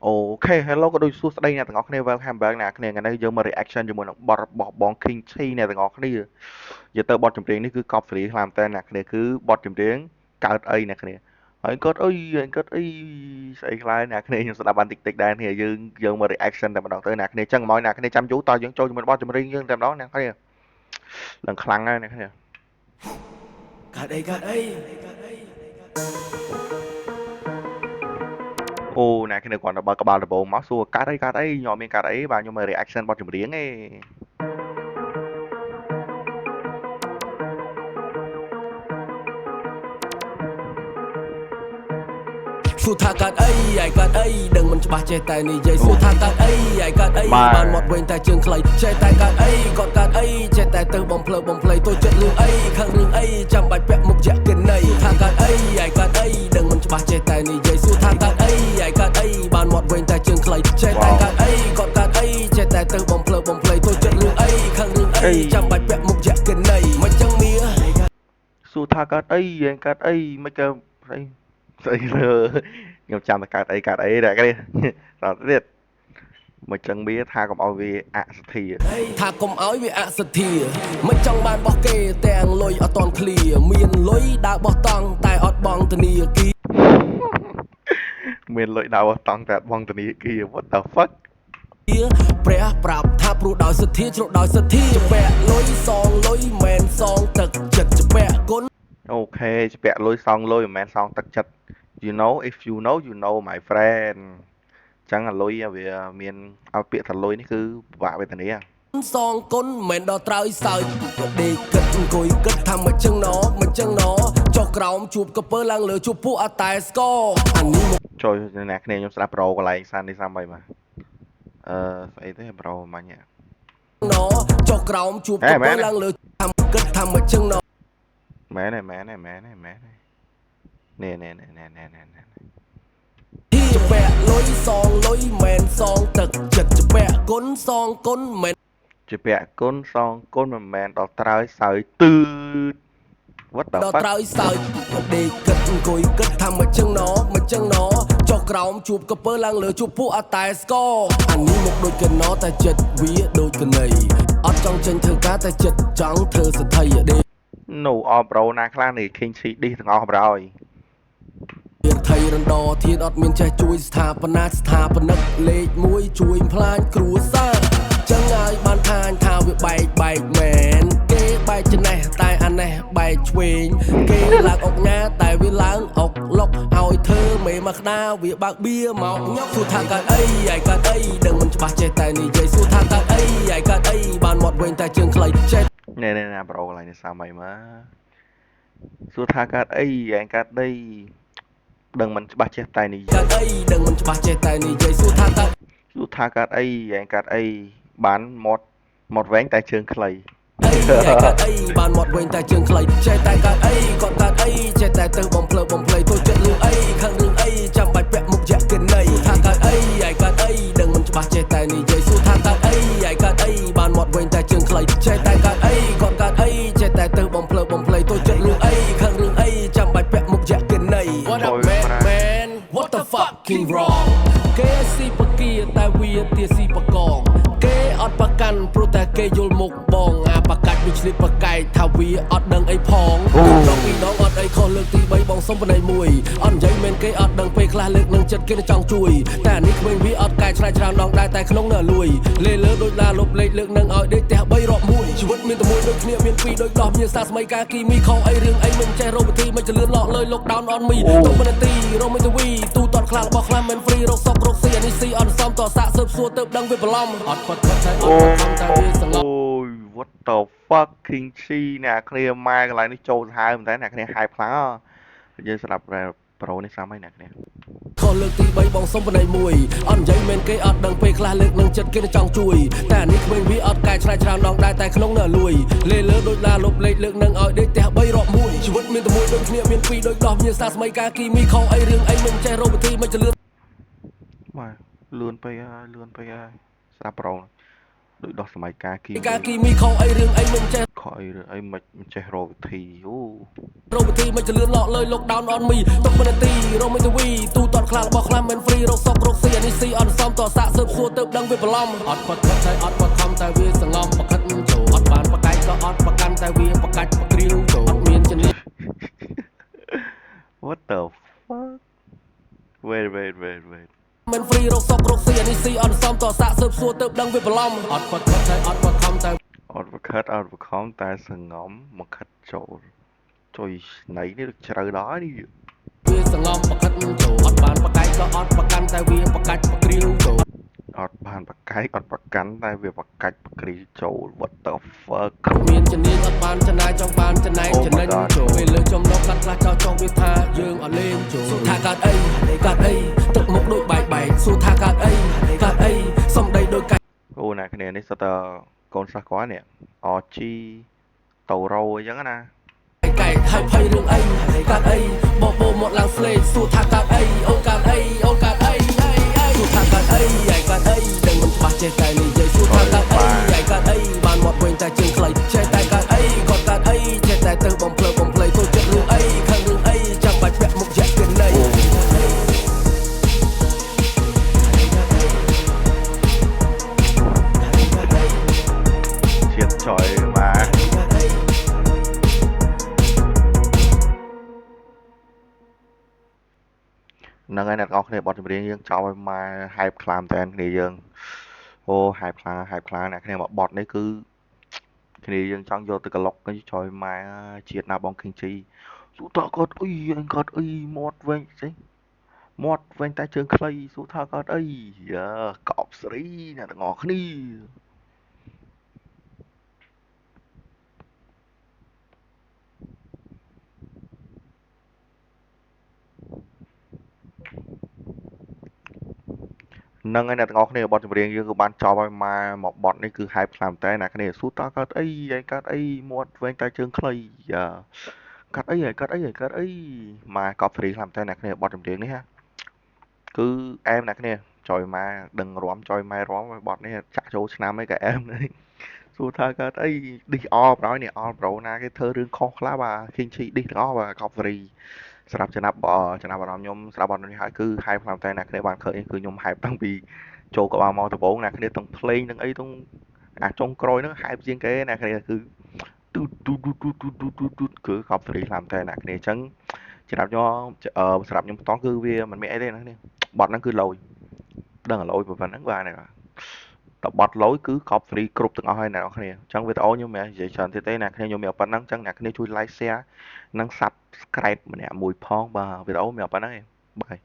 អូខេ Hello ក៏ដូចសួស្តីអ្នកទាំងអស់គ្នា Welcome back អ្នកគ្នាថ្ងៃនេះយើងមក reaction ជាមួយនឹងបទរបស់បង King Chi អ្នកទាំងអស់គ្នានិយាយទៅបទចម្រៀងនេះគឺកប់សេរីខ្លាំងមែនតើអ្នកគ្នាគឺបទចម្រៀងកើតអីអ្នកគ្នាហើយគាត់អីគាត់អីស្អីខ្លាំងអ្នកគ្នាខ្ញុំស្ដាប់បានតិចតិចដែរគ្នាយើងមក reaction តែម្ដងទៅអ្នកគ្នាចឹងមកអ្នកគ្នាចាំយូរតើយើងចូលជាមួយបទចម្រៀងយើងតែម្ដងអ្នកគ្នាឡើងខ្លាំងហើយអ្នកគ្នាកាត់អីអូអ្នកគ្នាគាត់ទៅបើកក្បាលដំបូងមកសួរកាត់អីខ្ញុំមានកាត់អីបាទខ្ញុំមក reaction បទចម្រៀងឯងសួរថាកាត់អីឯកាត់អីដឹងមិនច្បាស់ចេះតែនិយាយសួរថាកាត់អីឯកាត់អីបានមកវិញតែជើងខ្លីចេះតែកាត់អីគាត់កាត់អីចេះតែទៅបំភ្លើបំភ្លៃទៅចិត្តលឺអីខាងរឿងអីចាំបាច់ពាក់មុខជាកិនណីថាកាត់អីឯកាត់អីដឹងមិនច្បាស់ចេះតែនិយាយសួរថាកាត់អីឯកាត់អីបានមកវិញតែជើងខ្លីចេះតែកាត់អីគាត់កាត់អីចេះតែទៅបំភ្លើបំភ្លៃទៅចិត្តលឺអីខាងរឿងអីចាំបាច់ពាក់មុខជាកិនណីមិនចឹងមៀសួរថាកាត់អីមិនក៏ស្អីខ្ញុំចាំតែកើតអីដែរគេតទៀតមកចឹងវាថាកុំឲ្យវាអសទ្ធាថាកុំឲ្យវាអសទ្ធាមិនចង់បានបោះគេទាំងលុយអត់តន់ឃ្លាមានលុយដើរបោះតង់តែអត់បងធនាគារមានលុយដើរបោះតង់តែអត់បងធនាគារ What the fuck ព្រះប្រាប់ថាព្រោះដោយសទ្ធាជ្រុះដោយសទ្ធាពាក់លុយសងលុយមិនសងទឹកចិត្តជាពាក់គុណអូខេជាពាក់លុយសងលុយមិនមែនសងទឹកចិត្ត you know if you know you know my friend ចឹងអាលុយវាមានឲ្យពាក្យថាលុយនេះគឺពិបាកវេទនាសងគុណមិនដល់ត្រើយសើចដេកគិតអង្គុយគិតថាមិនចឹងណចុះក្រោមជួបកពើឡើងលើជួបពួកអត់តែស្គរអានេះចូលអ្នកគ្នាខ្ញុំស្ដាប់ប្រូកន្លែងសាននេះសាមបីមកស្អីទេប្រូមាញ់ណចុះក្រោមជួបកពើឡើងលើថាគិតថាមិនចឹងណមែននេះជាពាក់លុយសងលុយមិនសងទឹកចិត្តជាពាក់គុណសងគុណមិនជាពាក់គុណសងគុណមិនមែនដល់ត្រើយសើយទឺតវត្តដល់ត្រើយសើយដេកគិតអង្គុយគិតថាមិនចឹងណចុះក្រោមជួបកពើឡើងលើជួបពួកអត់តែស្គរអានេះមកដូចកណោតែចិត្តវាដូចកណីអត់ចង់ចេញធ្វើការតែចិត្តចង់ធ្វើសទ្ធិដេកនៅអបប្រូណាខ្លះនេះ King Chi ឌីទាំងអស់ប្រហើយថៃរំដធានអត់មានចេះជួយស្ថាបនាស្ថាបនិកលេខ1ជួយផ្លាញគ្រួសារចឹងហើយបានថាញថាវាបែកមែនគេបែកច្នេះតែអានេះបែកឆ្វេងគេឡើងអុកញ៉ាតែវាឡើងអុកលុកឲ្យធ្វើមេមកក្តាវាបើកបៀមកញ៉ុកសួរថាកើតអីឯកើតអីដឹងមិនច្បាស់ចេះតែនិយាយសួរថាកើតអីឯកើតអីបានមកវិញតែជើងខ្លីចេះនេះណាប្រូកន្លែងនេះសាមអីមកសួរថាកើតអីឯកើតដីដឹងមិនច្បាស់ចេះតែនិយាយកើតអីដឹងមិនច្បាស់ចេះតែនិយាយសួរថាកើតអីបានមាត់វែងតែជើងខ្លីកើតអីបានមាត់វែងតែជើងខ្លីចេះតែកើតអីគាត់កើតអីចេះតែទៅបំភ្លើបំភ្លៃទៅចិត្តលឺអីខាងរឿងអីចាំបាច់ពាក់មុខជាកិនណីថាកើតអីដឹងមិនច្បាស់ចេះតែនិយាយសួរថាកើតអីកើតអីបានមាត់វែងតែជើងខ្លីចេះតែកើតអីគាត់កើតអីចេះតែទៅបំភ្លើបំភ្លៃទៅចិត្តលឺអីខាងរឿងអីចាំបាច់ពាក់មុខជាកិនណី What up man what the fucking wrong គេស៊ីបគាតែវាទាស៊ីបកងគេអត់ប្រកាន់ព្រោះតែគេយល់មុខបងអាបកាច់វាឆ្លៀតប្រកែកថាវាអត់ដឹងអីផងដល់ពីដងអត់អីខុសលើកទី3បងសុំបណៃមួយអត់និយាយមែនគេអត់ដឹងពេលខ្លះលើកនឹងចិត្តគេចង់ជួយតែនេះក្មេងវាអត់កែឆ្នៃច្រើនដងដែរតែក្នុងនៅលួយលេលើដូចឡាលុបលេខលើកនឹងឲ្យដេកផ្ទះ3រាប់មួយជីវិតមានតែមួយដូចគ្នាមានពីរដូចដោះមានសាស្មីការគីមីខុសអីរឿងអីមិនចេះរោគវិធីមិនចលឿនលក់លើលោកដោនអនមីទុំមិនទីរមមិនទៅវីទូតតខ្លាំងរបស់ខ្លាំងមិនហ្វ្រីរកសក់រកស៊ីអានេះស៊ីអត់សមតសាក់ស៊ើបសួរទៅដឹងវាបន្លំអត់ផុតតែអត់ខំតែវាសងប់ what the fuck King Chi អ្នកគ្នាម៉ែកន្លែងនេះចូលសាហាវមែនតើអ្នកគ្នាហាយខ្លាំងយើងស្ដាប់ប្រូនេះសាមហើយអ្នកគ្នាខុសលើកទី3បងសុំបណៃមួយអត់និយាយមែនគេអត់ដឹងពេលខ្លះលើកនឹងចិត្តគេចង់ជួយតែនេះក្មេងវាអត់កែឆ្នៃច្រើនដងដែរតែក្នុងនៅលួយលេលើដូចឡាលុបលេខលើកនឹងឲ្យដេកផ្ទះ3រាប់មួយជីវិតមានតែមួយដូចគ្នាមានពីរដូចដោះមានសាស្មីការគីមីខុសអីរឿងអីមិនចេះរោគវិធីមិនចលឿនបាទលឿនពេកហើយស្ដាប់ប្រូដូចដោះសម័យការគីមីខុសអីរឿងអីមិនចេះខុសអីរឿងអីមិនចេះរកវិធីរកវិធីមិនចលឿនលក់លើលោកដោនអនមីទុកមិនទីរមមិនទៅវីទូតតខ្លាំងរបស់ខ្លាំងមិនហ្វ្រីរកសក់រកស៊ីអានេះស៊ីអ តសាក់ស៊ើបសួរទៅដឹងវាបន្លំអត់បខិតតែអត់បខំតែវាសងំបខិតចូលអត់បានបកាយក៏អត់ប្រកាន់តែវាបកាច់បក្រៀវចូលអត់មានជំនាញ What the fuck wait មិន free រកសុករកស៊ីអានេះស៊ីអត់សមតសាក់ស៊ើបសួរទៅដឹងវាបន្លំអត់បខិតតែអត់បខំតែ អត់ប្រខិតអត់ប្រខំតែសងំមកខិតចូលជួយស្នៃនេះជ្រៅដល់នេះ វាសងំបកាច់ចូលអត់បានបកាយក៏អត់ប្រកាន់តែវាបកាច់បក្រៀវចូល អត់បានបកាយអត់ប្រកាន់តែវាបកាច់បក្រីចូល what the fuck មានជំនាញអត់បានចំណាយចង់បានចំណែកចំណេញចូលពេលលើចំណុចខ្លះខ្លះចង់វាថាយើងអត់លេងចូលសួរថាកើតអីទឹកមុខដូចបែកសួរថាកើតអីសំដីដូចកាច់ អូណាគ្នានេះសតើកូនសិស្សគាត់នេះ RG តូរ៉ូអញ្ចឹងណា កែហើយភ័យរឿងអីកើតអីបបោមកឡើងស្លេកសួរថាកើតអីអូនកើតអីសួរថាកើតអីដឹងមិនច្បាស់ចេះតែនិយាយសួរថាកើតអីកើតអីបានមកវិញតែជើងខ្លីចេះតែកើតអីគាត់កើតអីចេះតែទៅបំភ្លៃទៅចិត្តរឿងអីខាងរឿងអីចាំបាច់ពាក់មុខយ៉ាក់គេណៃ ជាតិចយបាទហ្នឹងហើយអ្នកទាំងអស់គ្នាបទចម្រៀងយើងចោលឲ្យមក hype ខ្លាំងតែគ្នាយើងអូ hype ខ្លាំងអ្នកគ្នាមកបទនេះគឺគ្នាយើងចង់យកទៅក្លុកទៅចោលមកជាតិណាបង King Chi សួរថាគាត់អីអញគាត់អីមាត់វិញស្អីមាត់វិញតែជើងខ្លីសួរថាគាត់អីយ៉ាកប់ស្រីអ្នកទាំងអស់គ្នាហ្នឹងហើយអ្នកទាំងអស់គ្នាបទចម្រៀងយើងគឺបានចប់ហើយមកបទនេះគឺ hype ខ្លាំងតែអ្នកគ្នាសួរតើកើតអីឯងកើតអីមាត់វែងតែជើងខ្លីយ៉ាកាត់អីមកកប់ហ្វ្រីខ្លាំងតែអ្នកគ្នាបទចម្រៀងនេះហ่าគឺអែមអ្នកគ្នាចយមកដឹងរាំចយមករាំបទនេះចាក់ចូលឆ្នាំអីក៏អែមដែរសួរថាកើតអីឌីសអល់ប្រយនេះអល់ប្រូណាគេធ្វើរឿងខុសខ្លះបាទ King Chi ឌីសទាំងអស់បាទកប់ហ្វ្រីសម្រាប់ចំណាប់អារម្មណ៍ខ្ញុំស្ដាប់បទនេះហើយគឺ hype ខ្លាំងតែអ្នកគ្នាបានឃើញគឺខ្ញុំ hype តាំងពីចូលក្បាលមកដំបូងអ្នកគ្នាទាំង play ទាំងអីទាំងអាចុងក្រោយហ្នឹង hype ជាងគេអ្នកគ្នាគឺទូគឺកប់ហ្វ្រីខ្លាំងតែអ្នកគ្នាអញ្ចឹងសម្រាប់ខ្ញុំផ្ទាល់គឺវាមិនមានអីទេអ្នកគ្នាបទហ្នឹងគឺលយដឹងលយប៉ុណ្ណឹងបាទតបត់លយគឺកប់ free គ្រប់ទាំងអស់ហើយអ្នកនរគ្នាអញ្ចឹងវីដេអូខ្ញុំមិននិយាយច្រើនទៀតទេអ្នកគ្នាខ្ញុំមានប៉ុណ្ណឹងអញ្ចឹងអ្នកគ្នាជួយ like share និង subscribe ម្នាក់មួយផងបាទវីដេអូមានប៉ុណ្ណឹងឯងបាយ